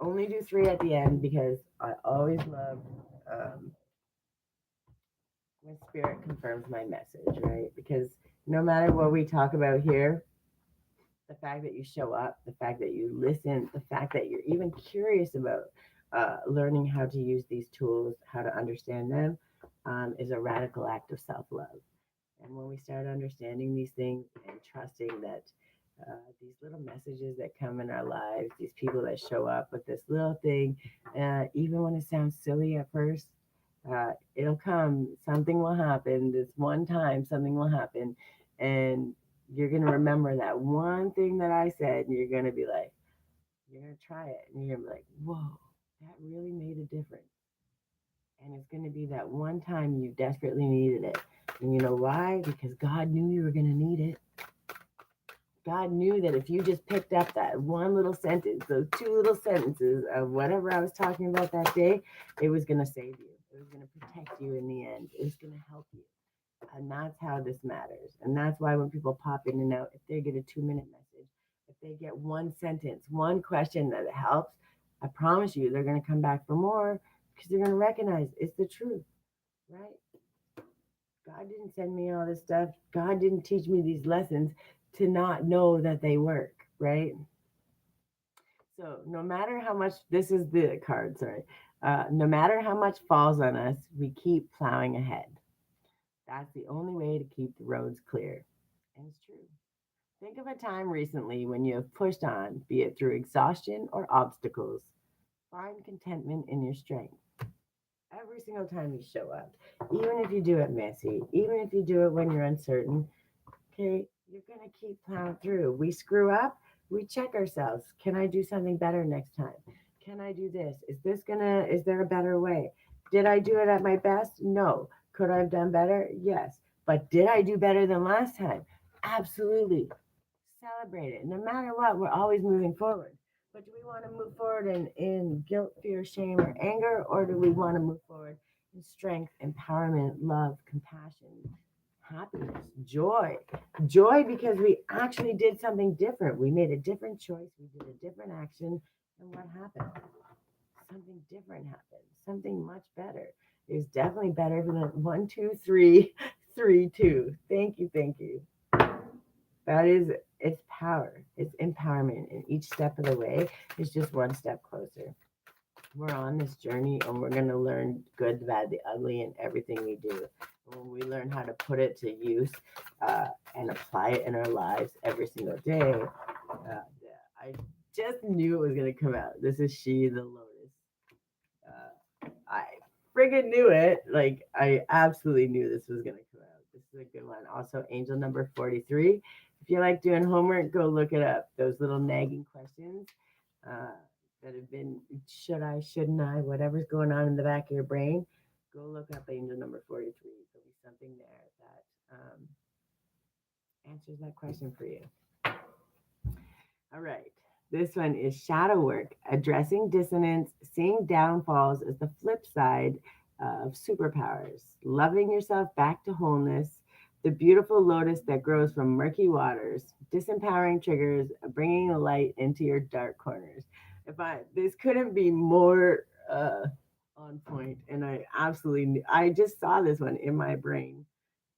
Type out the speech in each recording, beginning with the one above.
only do three at the end because I always love um, when spirit confirms my message, right? Because no matter what we talk about here, the fact that you show up, the fact that you listen, the fact that you're even curious about learning how to use these tools, how to understand them, is a radical act of self love. And when we start understanding these things and trusting that these little messages that come in our lives, these people that show up with this little thing, even when it sounds silly at first, it'll come. Something will happen. This one time, something will happen. And you're going to remember that one thing that I said, and you're going to be like, you're going to try it. And you're going to be like, whoa, that really made a difference. And it's going to be that one time you desperately needed it. And you know why? Because God knew you were going to need it. God knew that if you just picked up that one little sentence, those two little sentences of whatever I was talking about that day, it was going to save you. It was going to protect you in the end. It was going to help you. And that's how this matters. And that's why when people pop in and out, if they get a 2 minute message, if they get one sentence, one question that helps, I promise you they're going to come back for more because they're going to recognize it's the truth, right? God didn't send me all this stuff. God didn't teach me these lessons to not know that they work, right? So no matter how much, this is the card, sorry. No matter how much falls on us, we keep plowing ahead. That's the only way to keep the roads clear. And it's true. Think of a time recently when you have pushed on, be it through exhaustion or obstacles. Find contentment in your strength. Every single time you show up, even if you do it messy, even if you do it when you're uncertain, okay, you're going to keep plowing through. We screw up, we check ourselves. Can I do something better next time? Can I do this? Is there a better way? Did I do it at my best? No. Could I have done better? Yes. But did I do better than last time? Absolutely. Celebrate it. No matter what, we're always moving forward. But do we want to move forward in guilt, fear, shame, or anger? Or do we want to move forward in strength, empowerment, love, compassion, happiness, joy? Joy because we actually did something different. We made a different choice. We did a different action. And what happened? Something different happened. Something much better. It's definitely better than 1, 2, 3, 3, 2. Thank you. Thank you. That is its power, its empowerment. And each step of the way is just one step closer. We're on this journey and we're going to learn good, the bad, the ugly, and everything we do. And when we learn how to put it to use and apply it in our lives every single day, I just knew it was going to come out. This is She the Lotus. I friggin' knew it. Like, I absolutely knew this was going to come out. This is a good one. Also, angel number 43. If you like doing homework, go look it up. Those little nagging questions uh, that have been should I, shouldn't I, whatever's going on in the back of your brain, go look up angel number 43. There'll be something there that answers that question for you. All right. This one is shadow work, addressing dissonance, seeing downfalls as the flip side of superpowers, loving yourself back to wholeness, the beautiful lotus that grows from murky waters, disempowering triggers, bringing the light into your dark corners. If I this couldn't be more on point, and I absolutely I just saw this one in my brain.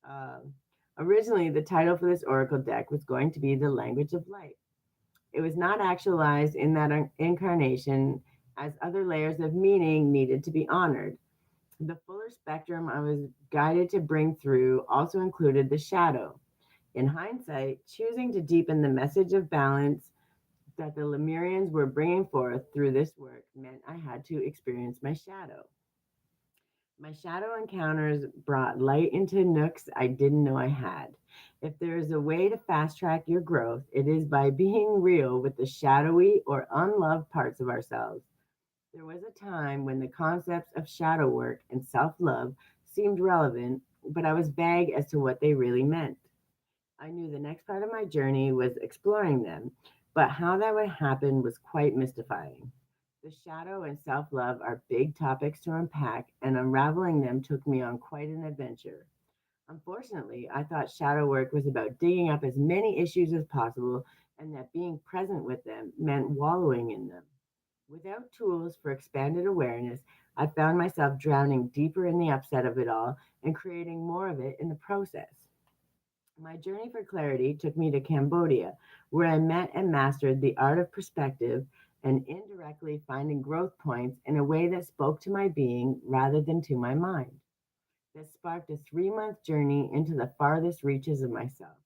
Um, Originally, the title for this oracle deck was going to be the language of light. It was not actualized in that incarnation, as other layers of meaning needed to be honored. The fuller spectrum I was guided to bring through also included the shadow. In hindsight, choosing to deepen the message of balance that the Lemurians were bringing forth through this work meant I had to experience my shadow. My shadow encounters brought light into nooks I didn't know I had. If there is a way to fast track your growth, it is by being real with the shadowy or unloved parts of ourselves. There was a time when the concepts of shadow work and self love seemed relevant, but I was vague as to what they really meant. I knew the next part of my journey was exploring them, but how that would happen was quite mystifying. The shadow and self love are big topics to unpack, and unraveling them took me on quite an adventure. Unfortunately, I thought shadow work was about digging up as many issues as possible, and that being present with them meant wallowing in them. Without tools for expanded awareness, I found myself drowning deeper in the upset of it all and creating more of it in the process. My journey for clarity took me to Cambodia, where I met and mastered the art of perspective and indirectly finding growth points in a way that spoke to my being rather than to my mind. That sparked a 3 month journey into the farthest reaches of myself.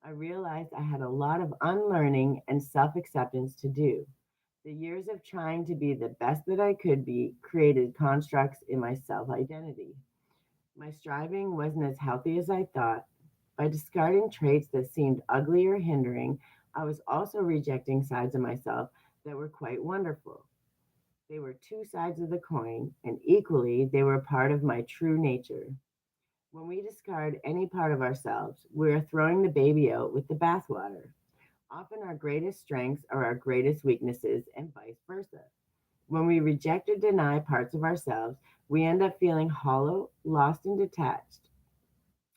I realized I had a lot of unlearning and self acceptance to do. The years of trying to be the best that I could be created constructs in my self identity. My striving wasn't as healthy as I thought. By discarding traits that seemed ugly or hindering, I was also rejecting sides of myself that were quite wonderful. They were two sides of the coin, and equally, they were part of my true nature. When we discard any part of ourselves, we are throwing the baby out with the bathwater. Often, our greatest strengths are our greatest weaknesses, and vice versa. When we reject or deny parts of ourselves, we end up feeling hollow, lost, and detached.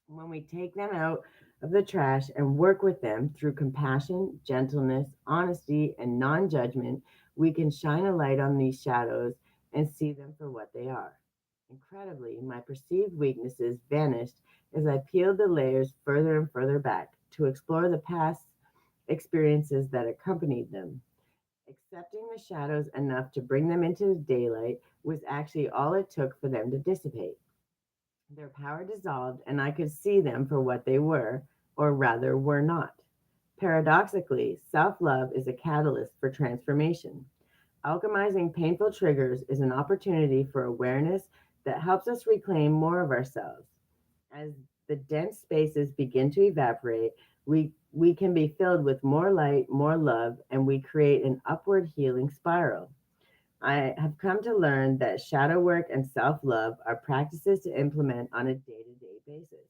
When we take them out of the trash and work with them through compassion, gentleness, honesty, and non judgment, we can shine a light on these shadows and see them for what they are. Incredibly, my perceived weaknesses vanished as I peeled the layers further and further back to explore the past experiences that accompanied them. Accepting the shadows enough to bring them into the daylight was actually all it took for them to dissipate. Their power dissolved, and I could see them for what they were, or rather were not. Paradoxically, self love is a catalyst for transformation. Alchemizing painful triggers is an opportunity for awareness that helps us reclaim more of ourselves. As the dense spaces begin to evaporate, we can be filled with more light, more love, and we create an upward healing spiral. I have come to learn that shadow work and self love are practices to implement on a day to day basis.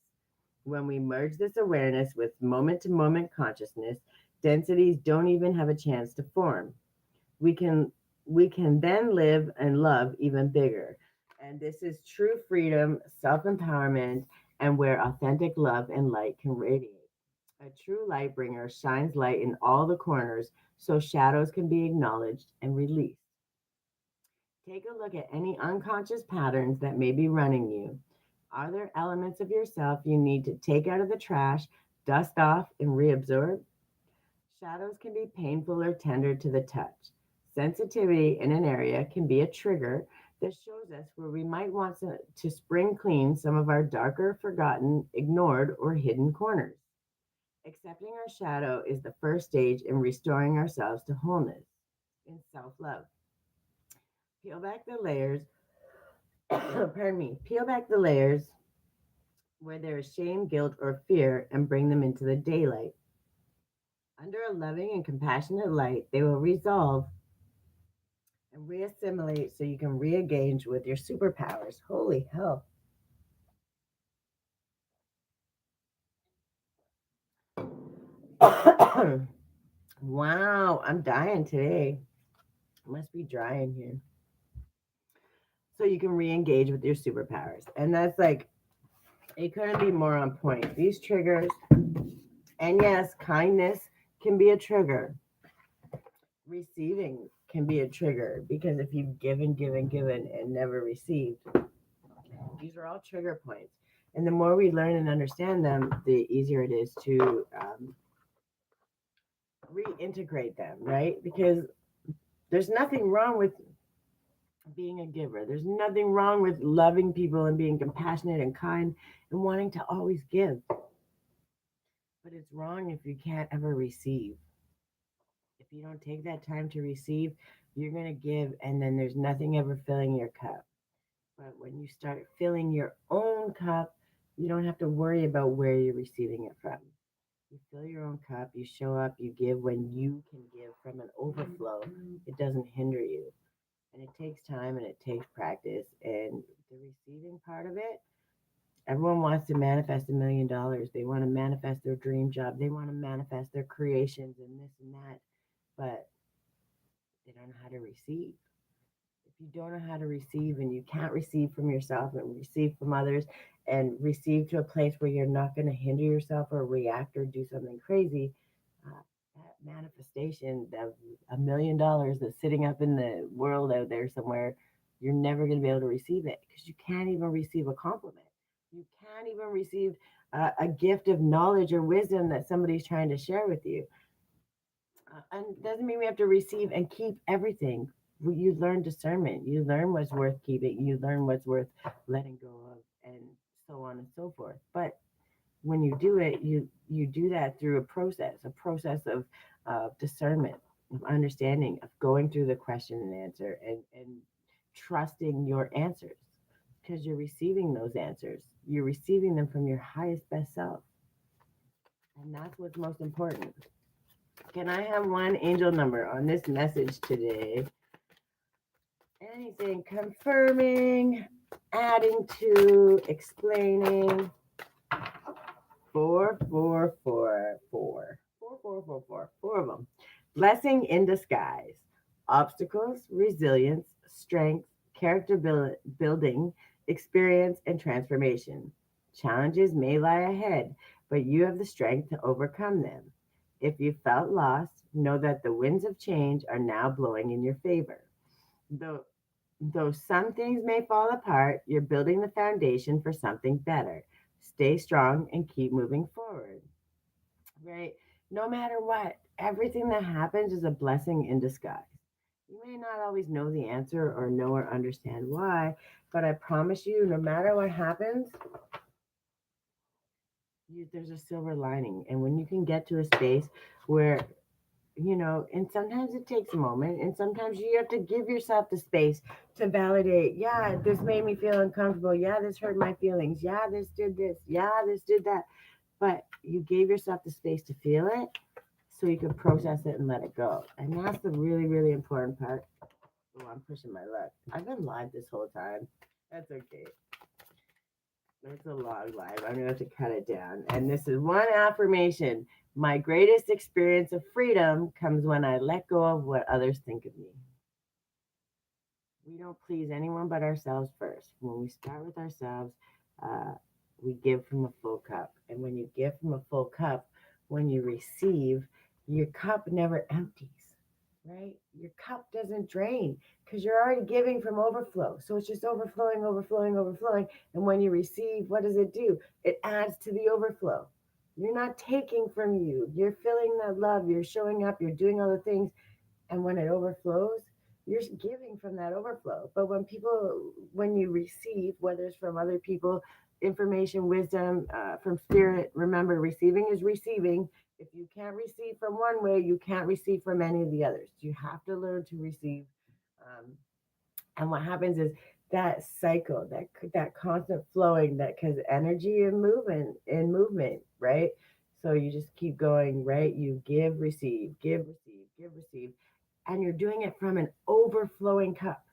When we merge this awareness with moment to moment consciousness, densities don't even have a chance to form. We can we can then live and love even bigger. And this is true freedom, self-empowerment, and where authentic love and light can radiate. A true light bringer shines light in all the corners so shadows can be acknowledged and released. Take a look at any unconscious patterns that may be running you. Are there elements of yourself you need to take out of the trash, dust off, and reabsorb? Shadows can be painful or tender to the touch. Sensitivity in an area can be a trigger that shows us where we might want to spring clean some of our darker, forgotten, ignored, or hidden corners. Accepting our shadow is the first stage in restoring ourselves to wholeness, in self love. Peel back the layers, pardon me, peel back the layers where there is shame, guilt, or fear and bring them into the daylight. Under a loving and compassionate light, they will resolve and reassimilate so you can re-engage with your superpowers. Holy hell. Wow, I'm dying today. It must be dry in here. So you can re-engage with your superpowers. And that's like, it couldn't be more on point. These triggers, and yes, kindness can be a trigger. Receiving can be a trigger because if you've given, given, given, and never received, these are all trigger points. And the more we learn and understand them, the easier it is to reintegrate them, right? Because there's nothing wrong with being a giver. There's nothing wrong with loving people and being compassionate and kind and wanting to always give. But it's wrong if you can't ever receive. If you don't take that time to receive, you're going to give and then there's nothing ever filling your cup. But when you start filling your own cup, you don't have to worry about where you're receiving it from. You fill your own cup, you show up, you give when you can give from an overflow. It doesn't hinder you. And it takes time and it takes practice. And the receiving part of it, everyone wants to manifest $1 million. They want to manifest their dream job. They want to manifest their creations and this and that. But they don't know how to receive. If you don't know how to receive and you can't receive from yourself and receive from others and receive to a place where you're not going to hinder yourself or react or do something crazy, uh, that manifestation of $1 million that's sitting up in the world out there somewhere, you're never going to be able to receive it because you can't even receive a compliment. You can't even receive a gift of knowledge or wisdom that somebody's trying to share with you. And doesn't mean we have to receive and keep everything. You learn discernment. You learn what's worth keeping. You learn what's worth letting go of, and so on and so forth. But when you do it, you do that through a process of discernment, of understanding, of going through the question and answer, and trusting your answers because you're receiving those answers. You're receiving them from your highest best self, and that's what's most important. Can I have one angel number on this message today? Anything confirming, adding to, explaining. 4 of them. Blessing in disguise. Obstacles, resilience, strength, building, experience, and transformation. Challenges may lie ahead, but you have the strength to overcome them. If you felt lost, know that the winds of change are now blowing in your favor. Though, though some things may fall apart, you're building the foundation for something better. Stay strong and keep moving forward, right? No matter what, everything that happens is a blessing in disguise. You may not always know the answer or know or understand why, but I promise you, no matter what happens, there's a silver lining. And when you can get to a space where and sometimes it takes a moment, and sometimes you have to give yourself the space to validate. Yeah, this made me feel uncomfortable. Yeah, this hurt my feelings. Yeah, this did this. Yeah, this did that. But you gave yourself the space to feel it so you can process it and let it go. And that's the really, really important part. Oh, I'm pushing my luck. I've been live this whole time. That's okay. It's a long live. I'm gonna have to cut it down. And this is one affirmation. My greatest experience of freedom comes when I let go of what others think of me. We don't please anyone but ourselves first. When we start with ourselves, uh, we give from a full cup. And when you give from a full cup, when you receive, your cup never empties, right? Your cup doesn't drain because you're already giving from overflow. So it's just overflowing, overflowing, overflowing. And when you receive, what does it do? It adds to the overflow. You're not taking from you. You're filling that love. You're showing up. You're doing all the things, and when it overflows, you're giving from that overflow. But when you receive, whether it's from other people, information, wisdom, from spirit, remember, receiving is receiving. If you can't receive from one way, you can't receive from any of the others. You have to learn to receive. um, and what happens is that cycle, that constant flowing, that because energy and movement, right? So you just keep going, right? You give, receive, give, receive, and you're doing it from an overflowing cup.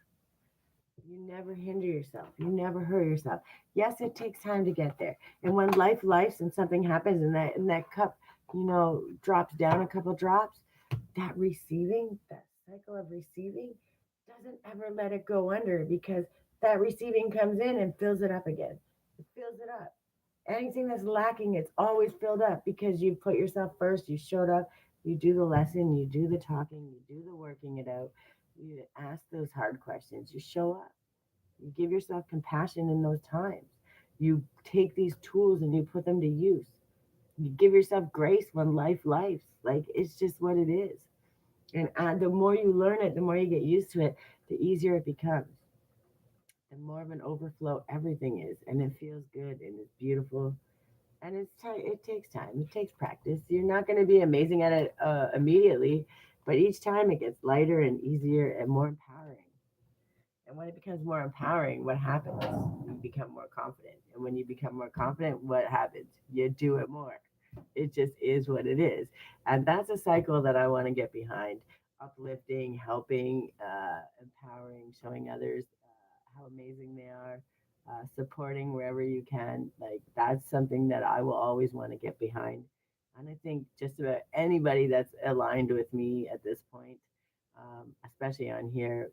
You never hinder yourself. You never hurt yourself. Yes, it takes time to get there. And when life and something happens and that cup, drops down a couple drops, that cycle of receiving doesn't ever let it go under because that receiving comes in and fills it up again. It fills it up. Anything that's lacking, it's always filled up because you put yourself first, you showed up, you do the lesson, you do the talking, you do the working it out, you ask those hard questions, you show up, you give yourself compassion in those times. You take these tools and you put them to use. You give yourself grace when life. Like it's just what it is. And the more you learn it, the more you get used to it, the easier it becomes. The more of an overflow everything is, and it feels good and it's beautiful. And it takes time. It takes practice. You're not going to be amazing at it immediately, but each time it gets lighter and easier and more empowering. And when it becomes more empowering, what happens? You become more confident. And when you become more confident, what happens? You do it more. It just is what it is. And that's a cycle that I want to get behind: uplifting, helping, empowering, showing others how amazing they are, supporting wherever you can. Like, that's something that I will always want to get behind. And I think just about anybody that's aligned with me at this point, especially on here,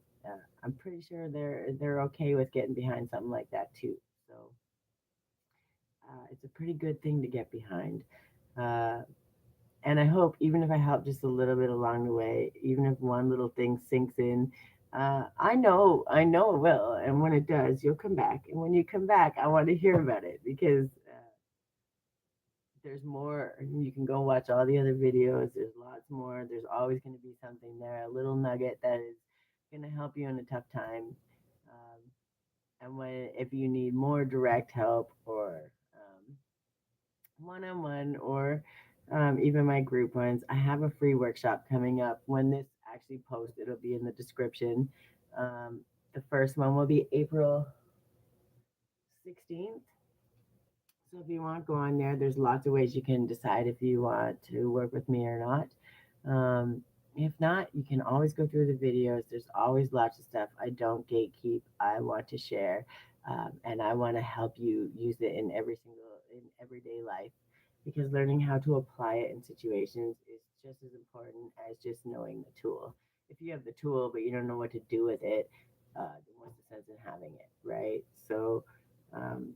I'm pretty sure they're okay with getting behind something like that too. So it's a pretty good thing to get behind. Uh, And I hope, even if I help just a little bit along the way, even if one little thing sinks in, I know it will. And when it does, you'll come back. And when you come back, I want to hear about it because there's more. You can go watch all the other videos. There's lots more. There's always going to be something there, a little nugget that is going to help you in a tough time. Um, and when if you need more direct help or one on one or even my group ones, I have a free workshop coming up. When this actually posts, it'll be in the description. Um, the first one will be April 16th. So if you want, go on there. There's lots of ways you can decide if you want to work with me or not. If not, you can always go through the videos. There's always lots of stuff. I don't gatekeep. I want to share, and I want to help you use it in everyday life, because learning how to apply it in situations is just as important as just knowing the tool. If you have the tool but you don't know what to do with it, then what's the sense in having it, right? So. Um,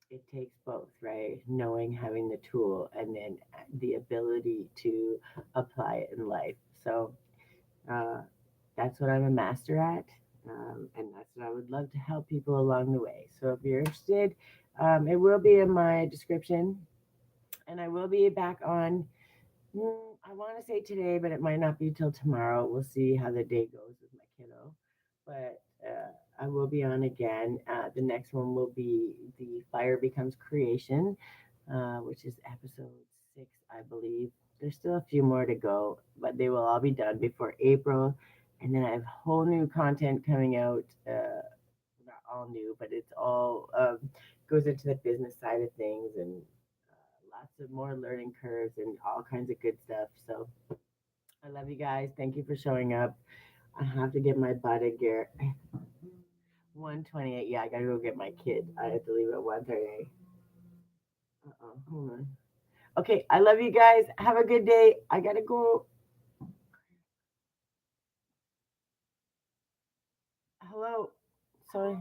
it takes both, right? Knowing, having the tool, and then the ability to apply it in life. So uh, that's what I'm a master at, and that's what I would love to help people along the way. So if you're interested, it will be in my description, and I will be back on. I want to say today, but it might not be till tomorrow. We'll see how the day goes with my kiddo. But I will be on again. The next one will be the Fire Becomes Creation, which is episode 6, I believe. There's still a few more to go, but they will all be done before April. And then I have whole new content coming out. Not all new, but it's all goes into the business side of things and lots of more learning curves and all kinds of good stuff. So I love you guys. Thank you for showing up. I have to get my butt in gear. 1:28. Yeah, I gotta go get my kid. I have to leave at 1:38. Hold on. Okay, I love you guys. Have a good day. I gotta go. Hello. Sorry.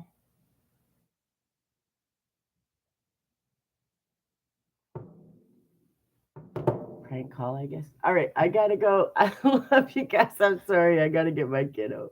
Prank call, I guess. All right, I gotta go. I love you guys. I'm sorry. I gotta get my kiddo.